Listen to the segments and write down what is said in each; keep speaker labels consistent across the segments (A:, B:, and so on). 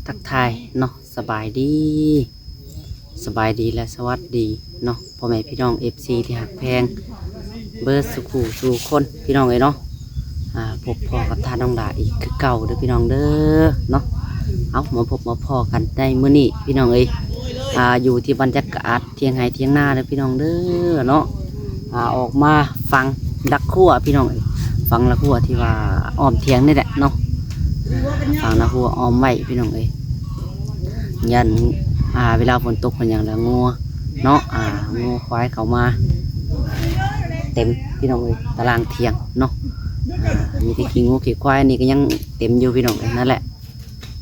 A: ทักทายเนาะสบายดีและสวัสดีเนาะพ่อแม่พี่น้องเอฟซีที่หักแพงเบิร์ดสุขูสู่คนพี่น้องเลยเนาะพบพ่อกับท่าน้องดาอีกคือเก่าเด้อพี่น้องเด้อเนาะเอามาพบมาพ่อกันได้มื้อนี้พี่น้องเอ้ยอยู่ที่บรรยากาศเที่ยงไห้เที่ยงหน้าเด้อพี่น้องเด้อเนาะออกมาฟังดักขั่วพี่น้องเอ้ยฟังละขั่วที่ว่าอ้อมเทียงนี่แหละเนาะฟังละขั่วอ้อมไว้พี่น้องเอ้ยยันเวลาฝนตกเป็นอย่างละงัวเนาะงัวควายเขามาเต็มพี่น้องเอ้ยตารางเทียงเนาะมีที่ขี้งูขี้ควายนี่ก็ยังเต็มอยู่พี่น้องเอ้ยนั่นแหละ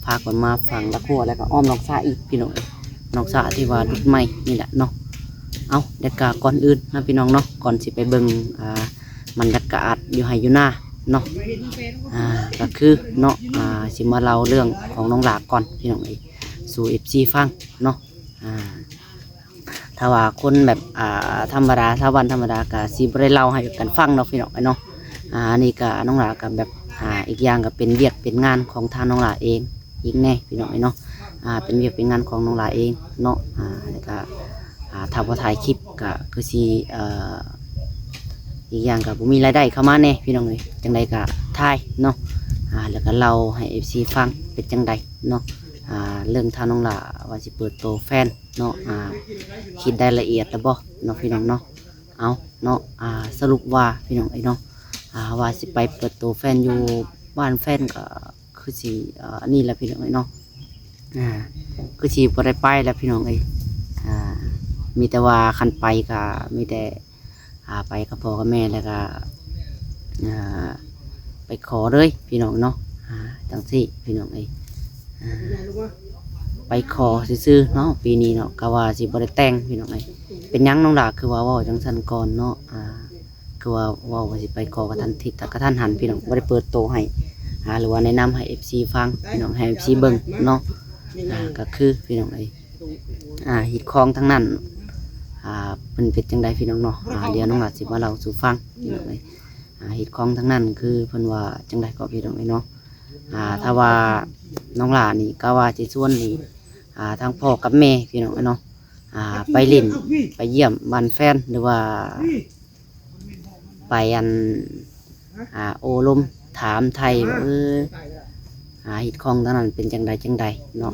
A: พาคนมาฟังละขั่วแล้วก็อ้อมน้องสาอีกพี่น้องเอ้ยน้องสาที่ว่าดุดไม้นี่แหละเนาะเอาเด็กกาก่อนอื่นนะพี่น้องเนาะก่อนสิไปเบิ่งบรรยากาศอยู่ไห้อยู่หน้าเนาะก็คือเนาะสิมาเล่าเรื่องของน้องหลาก่อนพี่น้องเอ้ยสู่เอฟซีฟังเนาะถ้าว่าคนแบบธรรมดาชาวบ้านธรรมดาก็สิบ่ได้เล่าให้กันฟังเนาะพี่น้องเนาะอันนี้ก็น้องหลากับแบบอีกอย่างก็เป็นเวียกเป็นงานของทางน้องหลาเองอีกแน่พี่น้องเนาะเป็นเวียกเป็นงานของน้องหลาเองเนาะแล้วก็ถ้าพอถ่ายคลิปก็คือสิอีกอย่างก็บ่มีรายได้เข้ามาแน่พี่น้องเอ้ยจังใดก็ถ่ายเนาะแล้วก็เล่าให้ FC ฟังเป็นจังใดเนาะเรื่องทางน้องหลาว่าสิเปิดโตแฟนเนาะคิดได้ละเอียดแล้วบ่เนาะพี่น้องเนาะเอาเนาะสรุปว่าพี่น้องเนาะว่าสิไปเปิดโตแฟนอยู่บ้านแฟนก็คือสินี่แหละพี่น้องเนาะคือสิบ่ได้ไปแล้วพี่น้องมีแต่ว่าคันไปก็มีแต่ไปกับพ่อกับแม่แล้วก็ไปขอเลยพี่น้องเนาะจังสิพี่น้องไปขอซื้อเนาะปีนี้เนาะก็ว่าสิบ่ได้แต่งพี่น้องเป็นยังน้องหลาคือว่าเว้าจังซั่นก่อนเนาะคือว่าเว้าว่าสิไปขอกระทันทิศกระทันหันพี่น้องบ่ได้เปิดโตให้หรือว่าแนะนำให้ FC ฟังพี่น้องให้ FC เบิ่งเนาะก็คือพี่น้องหิดคลองทั้งนั้นเป็นจังใดพี่น้องเนาะเดี๋ยวน้องหลาสิว่าเราสู่ฟังพี่น้องหิดคลองทั้งนั้นคือเพิ่นว่าจังใดก็พี่น้องเนาะถ้าว่าน้องหลานี่ก็ว่าสิส่วนนี่ทางพ่อกับแม่พี่น้องเนาะไปเล่นไปเยี่ยมบ้านแฟนหรือว่าไปโอลมถามไทยว่าหิดคลองทั้งนั้นเป็นจังใดเนาะ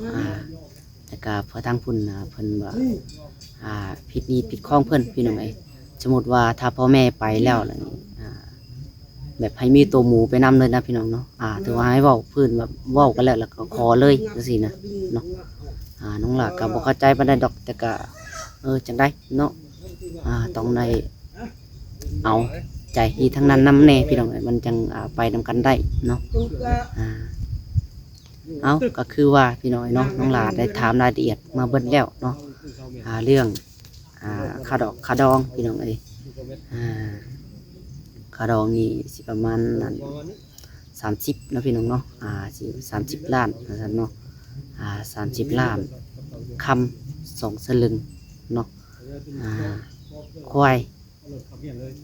A: แต่ก็พอทางพุ่นเพิ่นว่าผิดผิดคลองเพิ่นพี่น้องสมมติว่าถ้าพ่อแม่ไปแล้วอะไรแบบให้มีตัวหมูไปนำเลยนะพี่น้องเนาะถือว่าให้เว้าพื้นแบบเว้ากันแล้วก็ขอเลยจังซี่นะเนาะน้องหลาก็บ่เข้าใจปานใดดอกแต่ก็จังได๋เนาะต้องได้เอาใจที่ทั้งนั้นนำแน่พี่น้องมันจังไปนำกันได้เนาะเอาก็คือว่าพี่น้องเนาะน้องหลาได้ถามรายละเอียดมาเบิดแล้วเนาะเรื่องค่าดอกค่าดองพี่น้องค่าดองนี่สิประมาณนั้น30นะพี่น้องเนาะสิ30 ล้านนะเนาะ30 ล้านคำ2 สลึงเนาะควาย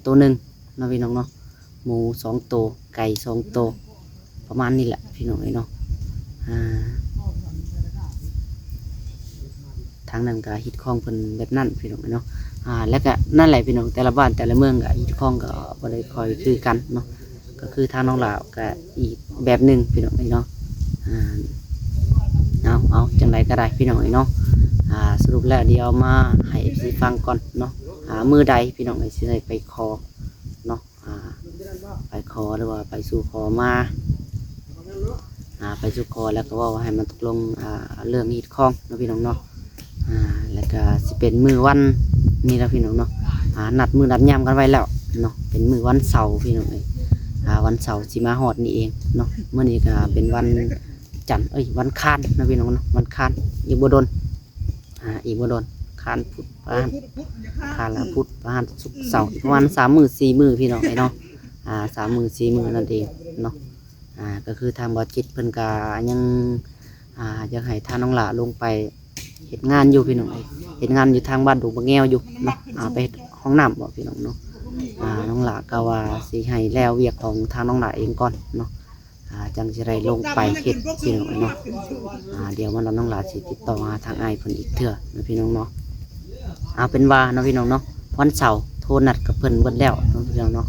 A: ตัวหนึ่งนะพี่น้องเนาะหมู2 ตัวไก่2 ตัวประมาณนี้แหละพี่น้องเนาะทางนั้นก็ฮิตคลองเพิ่นแบบนั้นพี่น้องเนาะแล้วก็นั่นแหละพี่น้องแต่ละบ้านแต่ละเมืองก็ฮิตคลองก็บ่ได้ค่อยคือกันเนาะก็คือทางน้องลาวก็อีกแบบหนึ่งพี่น้องเนาะเอาจังไรก็ได้พี่น้องเนาะสรุปแล้วเดี๋ยวมาให้ FC ฟังก่อนเนาะมือใดพี่น้องสิได้ไปขอเนาะไปขอหรือว่าไปสู่ขอมาไปสู่ขอแล้วก็ว่าให้มันตกลงเรื่องฮิตคลองเนาะพี่น้องเนาะแล้วก็สิเป็นมือวันนี่แล้วพี่น้องเนาะนัดมือนัดยามกันไว้แล้วเนาะเป็นมือวันเสาร์พี่น้องวันเสาร์สิมาฮอดนี่เองเนาะเมื่อนี้ก็เป็นวันจันทร์วันคานนะพี่น้องเนาะวันคานอีกบ่โดนคานพุธพฤหัสคานละพุธพฤหัสศุกร์เสาร์ประมาณ3 มื้อ 4 มื้อพี่น้องเนาะ3 มื้อ 4 มื้อนั่นเองเนาะก็คือทางบ่จิตเพิ่นก็ยังอยากให้ทางน้องหลาลงไปเฮ็ดงานอยู่พี่น้องเฮ็ดงานอยู่ทางบ้านดูบ่แงวอยู่เนาะไปห้องน้ำบ่พี่น้องเนาะน้องหลาก็ว่าสิให้แล้วเวียกของทางน้องหลาเองก่อนเนาะ จังสิได้ลงไปเฮ็ดพี่น้องเนาะเดี๋ยววันน้องหลาสิติดต่อหาทางอ้ายเพิ่นอีกเทื่อนะพี่น้องเนาะเอาเป็นว่าเนาะพี่น้องเนาะวันเสาร์โทรนัดกับเพิ่นเบิดแล้วเนาะพี่น้องเนาะ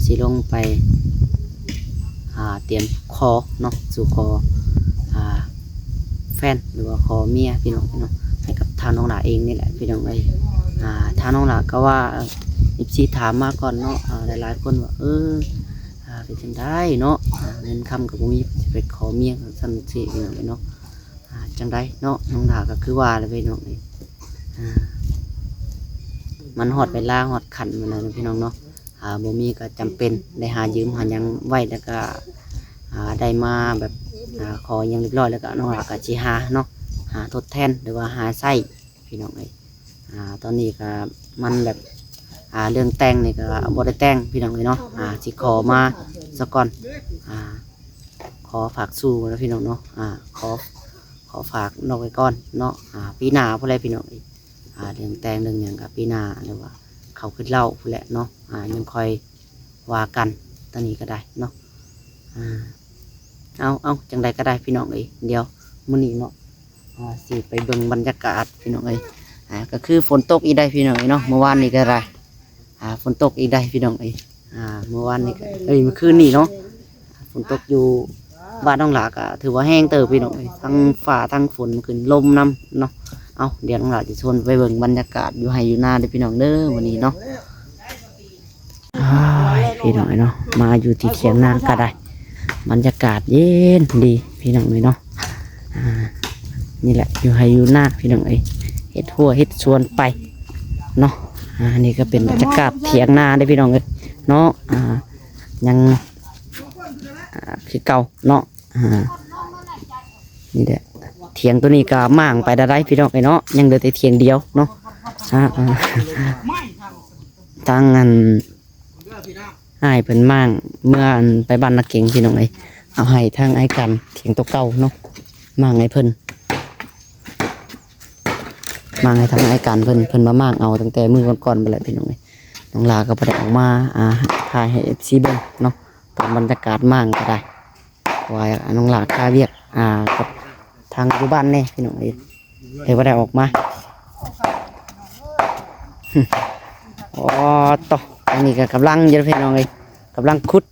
A: สิลงไปเตรียมคอเนาะสู่คอแฟนหรือว่าคอเมียพี่น้องเนาะให้กับทางน้องหลาเองนี่แหละพี่น้องทางน้องหลาก็ว่าFCถามมาก่อนเนาะหลายๆคนว่าเป็นจังได้เนาะเงินคำกับพวกนี้จะไปขอเมียสั่นสิพี่น้องเนาะจังได้เนาะน้องหลาก็คือว่าเลยพี่น้องเลยมันหอดเวลาหอดขันมันเลยพี่น้องเนาะบ่มีก็จำเป็นได้หายืมหายังไว้แล้วก็ได้มาแบบขอยังเรียบร้อยแล้วก็น้องหลาก็จีหาเนาะหาทดแทนหรือว่าหาไส้พี่น้องเลยตอนนี้ก็มันแบบเรื่องแต่งนี่ก็บ่ได้แต่งพี่น้องเลยเนาะสิขอมาสักก่อนขอฝากสู้แล้วพี่น้องเนาะขอฝากนอกไว้ก่อนเนาะปีหน้าพวกไรพี่น้องเรื่องแต่งเรื่องอย่างกับปีหน้าหรือว่าเขาขึ้นเล่าพวกแหละเนาะยังคอยว่ากันตอนนี้ก็ได้เนาะเอาจังใดก็ได้พี่น้องเดี๋ยวมื้อนี้เนาะสิไปเบิ่งบรรยากาศพี่น้องก็คือฝนตกอีได้พี่น้องเนาะเมื่อวานนี้ก็ได้ฝนตกอีได้พี่น้องเมื่อวานนี้ก็เมื่อคืนนี้เนาะฝนตกอยู่บ้านน้องหลาก็ถือว่าแห้งเติบพี่น้องทั้งฝ่าทั้งฝนขึ้นลมน้ำเนาะเดี๋ยวน้องหลาจะชวนไปเบิ่งบรรยากาศอยู่ไฮอยู่หน้าเด้อพี่น้องเด้อวันนี้เนาะพี่น้องเนาะมาอยู่ที่เถียงนาก็ได้บรรยากาศเย็นดีพี่น้องเนาะนี่แหละอยู่ไฮอยู่หน้าพี่น้องเฮ็ดหัวเฮ็ดชวนไปเนาะนี่ก็เป็นบรรยากาศเถียงนาได้พี่น้องเนาะยังคือเก่าเนาะนี่แหละเถียงตัวนี้ก็มั่างไปได้พี่น้องเนาะยังเหลือแต่เถียงเดียวเนาะทางอันให้เพิ่นมั่างเมื่อไปบ้านนักเก่งพี่น้องเอาให้ทางไอ้กันเถียงตัวเก่าเนาะมั่างให้เพิ่นมั่างให้ทางไอ้กันเพิ่นมามั่างเอาตั้งแต่มือก่อนๆไปเลยพี่น้องน้องลาก็ไปได้ออกมาถ่ายให้FCเบิ่งเนาะตอนบรรยากาศมั่างก็ได้ว่าน้องลาค่าเรียกกับทางอยู่บ้านเนี่ยพี่น้องเดี๋ยวไปได้ออกมาอ๋อต่ออันนี้ก็กำลังเยอะพี่น้องกำลังขุด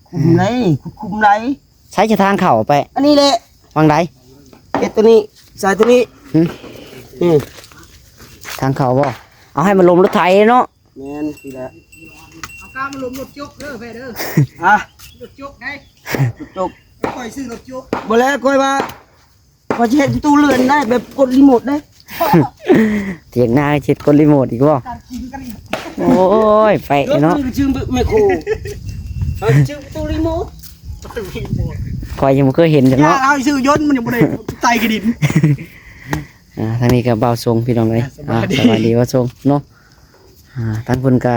B: คุมไหนคุมไหน
A: ใช้จะทางเข่าไป
B: อันนี้แหละ
A: วางไหน
B: ตัวนี้สายตัวนี้
A: ทางเข่าบ่เอาให้มันลมรถไถเนาะ
B: แม่นสิละ
C: เอาก้ามาลมรถจุกเด้อแฟเด้อรถจุกไง
B: รถจุก
C: คอยซื้อรถจุก
B: บ่แล้วคอยว่าพอจะเห็นตู้เลื่อนได้แบบกดรีโมทได้
A: เถียงหน้าเช็ดกดรีโมทอีกบ่โอ้ยไปเนาะ
B: ชื่อไมโครชื่อตู้รีโมท
A: คอยยังไม่เคยเห็นจังเนาะ
C: เอาซื้อยนต์มันยังไม่ได้ไตกระดิ่ง
A: ทางนี้ก็เบาทรงพี่น้องสวัสดีว่าทรงเนาะทางเพิ่นก็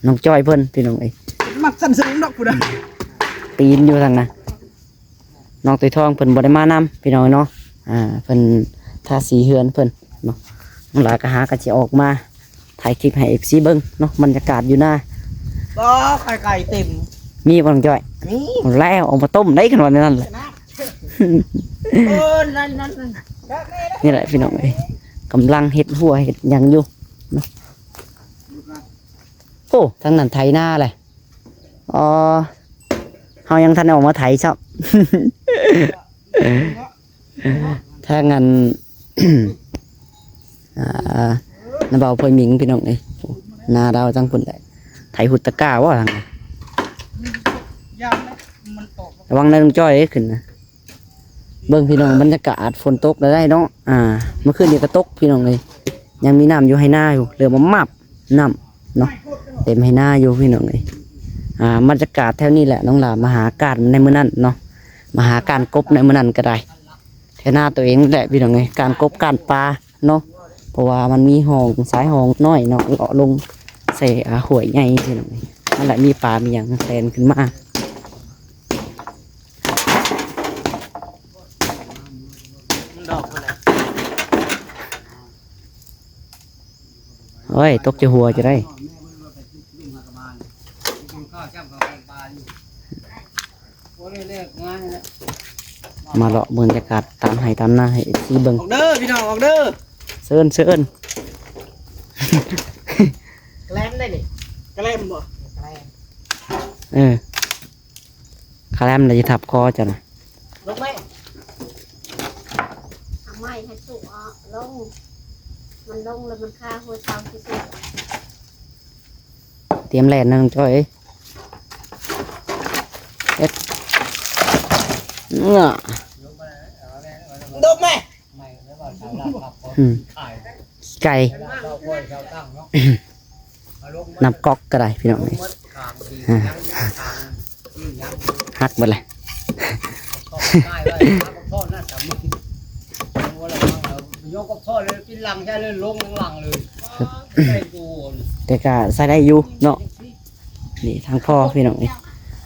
A: น้องจ้อยเพิ่นพี่น้อง
C: มักสั่นเสริงดอกกูได้
A: ปีนอยู่ทางนั้นน้องตุ้ยทองเพิ่นบ่ได้มานำพี่น้องเนาะเพิ่นทาสีเฮือนเพิ่นเนาะน้องหลากะหากะสิออกมาถ่ายคลิปให้ FC เบิ่งเนาะบรรยากาศอยู่หน้า
B: บ่ไก่เต็ม
A: มีบ่น้องจ้อย
B: มี
A: แล้วเอามาต้มได้ขนาดนั้นแหละ
B: นั่น
A: นี่แหละพี่น้องกำลังเฮ็ดหัวเฮ็ดหยังอยู่เนาะโอ้ทางนั้นไถนาเลยเฮายังทันออกมาไถซับถ้างั้นน้าเบาพลอยมิงพี่น้องนาดาวจังปุ่นเลยไถหุดตะก้าว่าทางระวังนะลุงจ้อยขึ้นนะเบิ่งพี่น้องบรรยากาศฝนตกได้เนาะเมื่อคืนเดียวก็ตกพี่น้องเลยยังมีน้ำอยู่ให้หน้าอยู่เหลือมามับน้ำเนาะเต็มให้หน้าอยู่พี่น้องเลยบรรยากาศแถวนี้แหละน้องหลามหาการในมื้อนั้นเนาะมหาการกบในมื้อนั้นก็ได้แถวหน้าตัวเองแหละพี่น้องเลยการกบการปลาเนาะเพราะว่ามันมีห้องสายห้องน้อยเนาะเลาะลงใส่หวยใหญ่พี่น้องเลยนั่นแหละมีปลามีอย่างแทนขึ้นมาเฮ้ยตกจะหัวจะได้ มาเลาะบรรยากาศตามให้ตามหน้าให้ซีเบิ่ง
B: ออกเด้อพี่น้องออกเด้อ
A: เซิน
C: แกล้มได้นี่
B: กระแลมบ่
C: แกล้ม
A: คาแรมเลยจะทับคอจ้ะนะ
C: ลงไหม
D: ทำไมให้สุกลง มันลงแล้วมันฆ่าหัวเตาที่สุด
A: เตรียมแล่นนะน้องจ้อยเอ็ดเนื้อ
B: ดมไหม
A: อืมไก่น้ำก๊อกก็ได้พี่น้องนี่ฮักหมดเลย
C: ยกกับพ่อเลยกินหลังใช่เลยลงหลังเลยได้กู
A: แต่ก็ใส่ได้อยู่เนาะนี่ทางพ่อพี่น้องนี่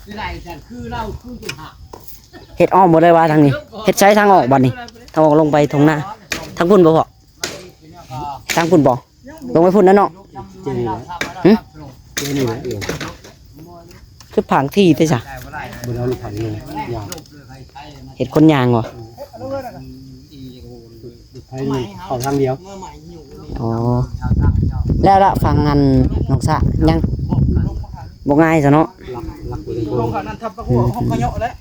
C: ที่ไรฉันคือเล่าคือจุหัก
A: เฮ็ดอ้อมหมดเลยว่าทางนี้เฮ็ดใช้ทางออกบัดนี้ทางออกลงไปทางหน้าทางพุ่นบ่พอทางพุ่นบ่ลงไปพุ่นนั่นเนาะ
E: นี่แหละเอง
A: คือผางที่ได้จ้ะ
E: บนเราผันเลยอย่าง
A: เฮ็ดคนยางบ่
E: ไทยนี่เข้าทางเดียว
B: เมื่อใหม่อยู่นี่
A: อ๋อแล้วละฟังงานน้องสะยังบ่ง่ายซะเนาะ
E: หลักบริโภ
B: ลง
E: ค
B: ขานั้นทับตะหัวห้องขยะแล้ว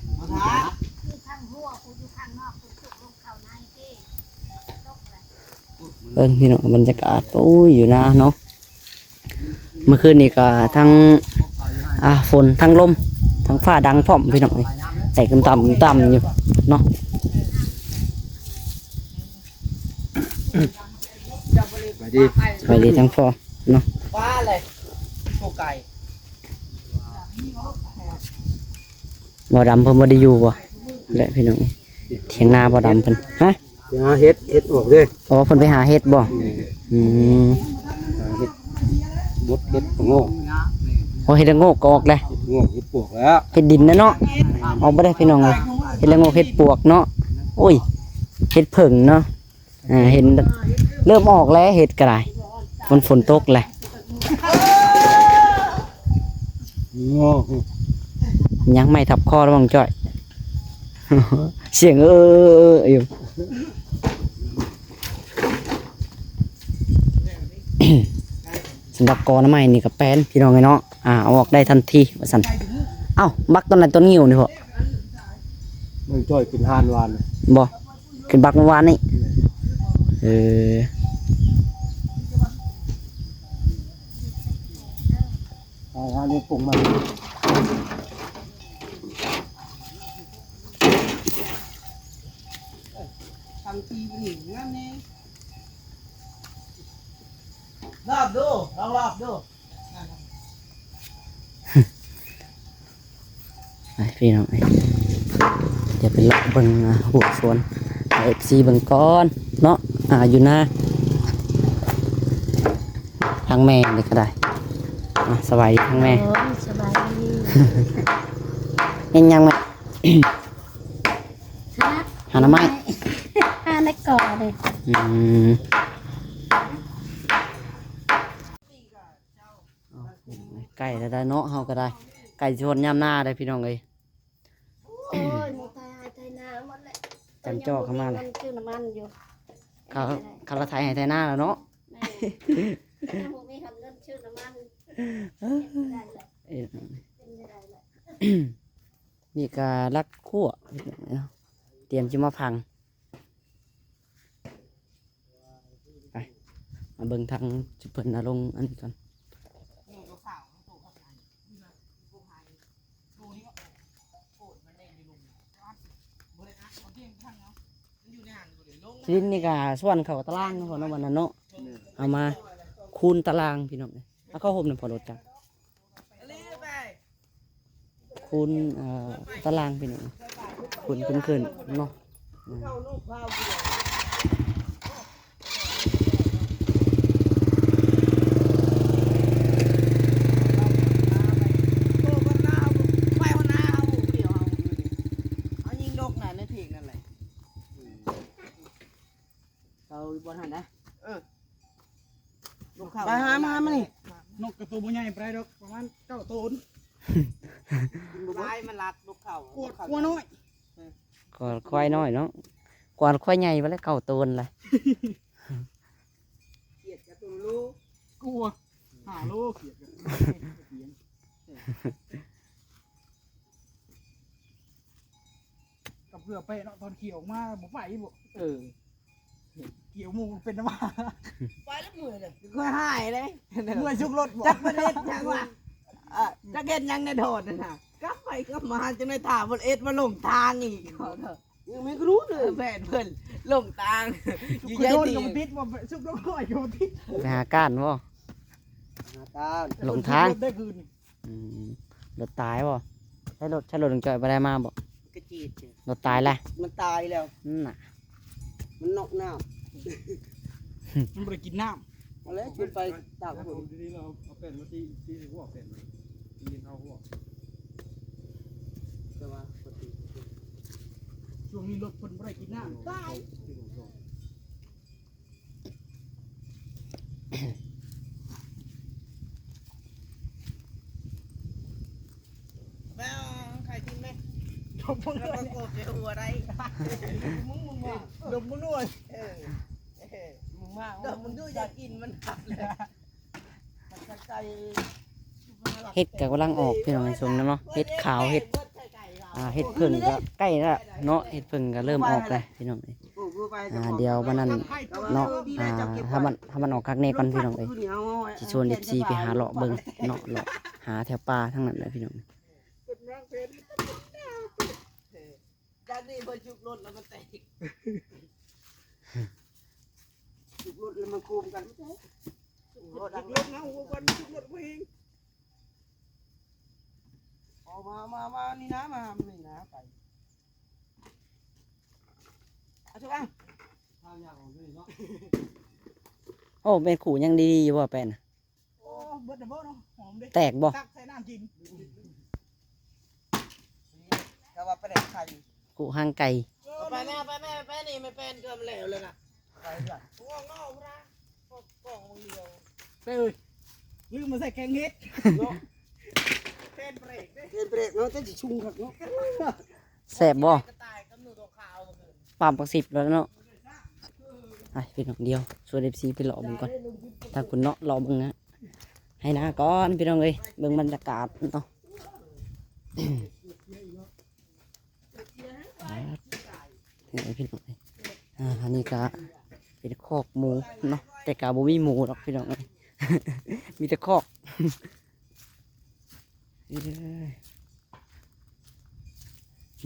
D: คือข้างหัวกูอยู่ข้างนอกกูสุกลงเข้าในที่
A: พี่น้องบรรยากาศโอ้ยอยู่นะเนาะเมื่อคืนนี่ก็ทั้งฝนทั้งลมทั้งฟ้าดังพร้อมพี่น้องนี่ใส่กันต่ำอยู่เนาะ
E: ไปดี
A: ไปดีทั้งพ่อเนาะ
B: ฟ้าเลยโกไก่
A: บ่ดำเพิ่นบ่ได้อยู่บ่และพี่น้องเถียงนาบ่ดำเพิ่นฮะ
E: ไปหาเฮ็ดออกเลย
A: อ๋อเพิ่นไปหาเห็ดบ่อืม
E: หาเฮ็ดบดเฮ็ดโง่
A: โอ้เห็ดละโงกก็ออกแล้ว
E: โง่เฮ็ดปวกแล้ว
A: เห็ดดินนะเนาะออกบ่ได้พี่น้องเลยเห็ดละโงกเห็ดปวกเนาะโอ้ยเห็ดผึ่งเนาะเห็นเริ่มออกแล้วเห็ดก็ได้มันฝนตกแหละ
E: โง่
A: ยังไม่ทับคอระวังจ้อย เสียงอยู่ สำหรับกอน้ำไม้นี่กับแป้นพี่น้องไงเนาะเอาออกได้ทันทีว่าสั่นเอ้าบักต้นไหนต้นงิ้วนี่พอ
E: มึงจ้อยเป็นหานวาน
A: บ่ขึ้นบักเมื่อวานนี่เออ
E: หาเนี่ยปรุงมา
B: ทำทีหนิงั้นนี่รอบดูลองรอบดู
A: ไปพี่น้องเอ้ยเดี๋ยวไปเลาะเบิ่งหัวสวนเอฟซีเบิ่งก้อนเนาะอยู่หน้าทางแม่นี่ก็ได้สบายดีทางแม่
D: โอ้ยสบายดี
A: ยังไหม หาหน่อไม้
D: หาในก่อเลย
A: ไก่ได้เนาะเฮาก็ได้ไก่ชนย่ำหน้าได้พี่น้องเอ้ย
D: โอ้ยหมูไทยไทยนาหมดเลย
A: จันจ้อเข้ามาเลย
D: นชื่อน้ำมันอยู่
A: เขาละไทยให้ไทยหน้าแล้วเนาะ
D: แม่ถ้าหมูมีทำเงินชื่อน้ำมันเป็นได้แหละ
A: เอ้ย
D: เป็นได้แหละ
A: นี่ก็รักคั่วเนาะเตรียมจะมาพังไปมาเบิ่งทางจุดเพิ่นลงอันนี้ก่อนชิ้นนี่ก็ส่วนเขาตารางเนาะพอเนาะวันนั้นเนาะเอามาคูณตารางพี่น้องเลยเอาเข้าห่มหนึ่งพอรถจ้ะคูณตารางพี่น้องคูณขึ้นเนาะ
B: เข้าลูกเข้าบนหันนะไปหามานี่นกกระตูบุญใหญ่ไปดอกประมาณ9 ตัว ลายมันรัดลูกเข่าก
C: วดกลัวน้อย
A: ก่อนควายน้อยเนาะก่อนควายใหญ่ไปแล้วเก่าโตนเลย
B: เกียดกับตัวลูก
C: กลัวหาโลเขียดกันกับเพื่อไปเนาะตอนเขี่ยวมาบ่ไปบ่ เกี่ยวหมูเป็นน้ำมา
B: ไปแล้วมือเลยค่อยหายเลย
C: เมื่อชุกรถบ่
B: จักประเด็นยังว่าจักเห็นยังในโดดนะกลับไปกลับมาจนในถามบนเอ็ดมาลงทางอีกยังไม่รู้เลยแฟนเพิ่นลงทางอยู่
C: คือ
B: ยัย
C: โดน
B: ตี
C: กับพิษว่าชุกรถก็อยู่พิษ
A: ไปหาก้านบ่ หลงทาง
C: ได้คืน
A: อืมรถตายบ่ใช้รถถึงจอยไปได้มาบ่
B: กระจีด
A: รถตายแหละ
B: มันตายแล้ว
A: นั่นน่ะ
B: มันนอกน้
C: มันบ่ได้กินน้
B: ำมาแล้วชวนไปตากฝน
E: ทีนี้เราเอาเป็นมาที่หัวเป็นตีนเอาหัว
B: แต่ว่าปกติ
C: ำช่วงนี้รถคนบ่ได้กินน้ำตาย
E: ที่หลวงพ่อ
B: แม่ใครกินไหม
C: ดมมึง
B: แล้ว
C: ด้วย
B: ก็โกรธเจ้าหัวไรมึงว่า
C: ดมมึงด้วย
B: มึงมากเดี๋ยวมึงดูอยากกินมันหักเลยมันจะใจ
A: เฮ็ดก็กำลังออกพี่น้องในช่วงนั้นเนาะเฮ็ดขาวเฮ็ดเฮ็ดผึ่งก็ใกล้แล้วเนาะเฮ็ดผึ่งก็เริ่มออกเลยพี่น้องเอ้ยเดี๋ยววันนั้นเนาะถ้ามันออกคักแน่ก่อนพี่น้องเอ้ยสิชวน FC ไปหาเลาะเบิ่งเนาะเลาะหาแถวป่าทั้งนั้นเลยพี่น้อง
B: จากนี้พอจุกรถแล้วมันแตกจุกรถแล้วมันโคมกันไม่ใช่จุกรถ
C: รถนะหัววันชุกรถเอง
B: ออกมานี่นะมานี่นะไปเอาทุกอัน
E: ทางยากของด้วยเนาะ
A: โอ้เป็นขู่ยังดีๆอยู่บ่เป็นน่ะ
C: โอ้เบิดเดบ่เนาะหอมเด้
A: แตกบ่
C: ตักใส่น้ำกิน
B: ก็ว่าไปเด็กไข่
A: ขู่ห่างไก่
B: ไปแม่นี่ไม่เป็นเกินเหลวเลยนะไปจ้ะง่วงเงาพระกล่องมือเดียว
C: ไปเลยลืมมาใส่แกงเฮ็ด
B: เนาะ
C: เป็นเบรกเด้
B: เดินเบรกเนาะจะชุ่มครับเนาะ
A: แซ่บบ่
B: กระต่ายกับหนูตัวขาวเมื่อคืน
A: ปามปัก10แล้วเนาะไปพี่น้องเดียวชวน FC ไปเลาะเบิ่งก่อนถ้าคุณเนาะเลาะเบิ่งนะให้หน้าก่อนพี่น้องเอ้ยเบิ่งบรรยากาศเนาะ นี่พี่น้องอันนี้ก็เป็นคอกหมูเนาะแต่กาบ่มีหมูหรอกพี่น้อง มีแต่คอก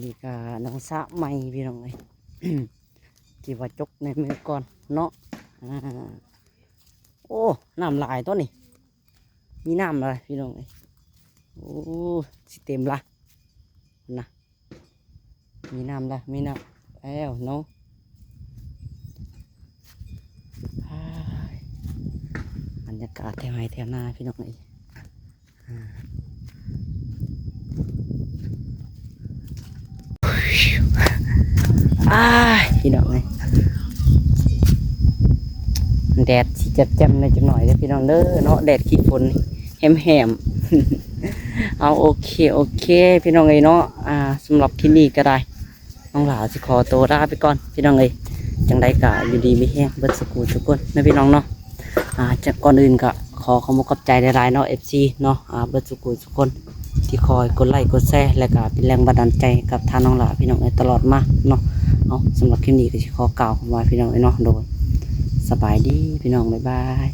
A: นี่ก็น้องสะใหม่พี่น้องเลย ที่ว่าจกในมือก่อนเนาะโอ้น้ำลายตัวนี้มีน้ำอะไรพี่น้องเลยโอ้สิเต็มละนะมีน้ำละมีน้ำแล้วเนาะบรรยากาศแถวไห้แถวหน้าพี่น้องเลยพี่น้องเลยแดดสิจัดแจ่มในจังหน่อยเลยพี่น้องเด้อเนาะแดดขี้ฝนแหมเอาโอเคพี่น้องเลยเนาะสำหรับที่นี่ก็ได้น้องหลาสิขอตัวลาไปก่อนพี่น้องเลยจังใดกะอยู่ดีไม่แห้งเบิดสกูทุกคนนะพี่น้องเนาะจากก่อนอื่นก็ขอขอบคุณใจหลายๆเนาะ FC เนาะเบิดสกูทุกคนที่คอยกดไลค์กดแชร์และก็เป็นแรงบันดาลใจกับทางน้องหลาพี่น้องเลยตลอดมาเนาะเอาสำหรับคลิปนี้ก็ขอกล่าวคำว่าพี่น้องเลยเนาะโดยสบายดีพี่น้องบ๊ายบาย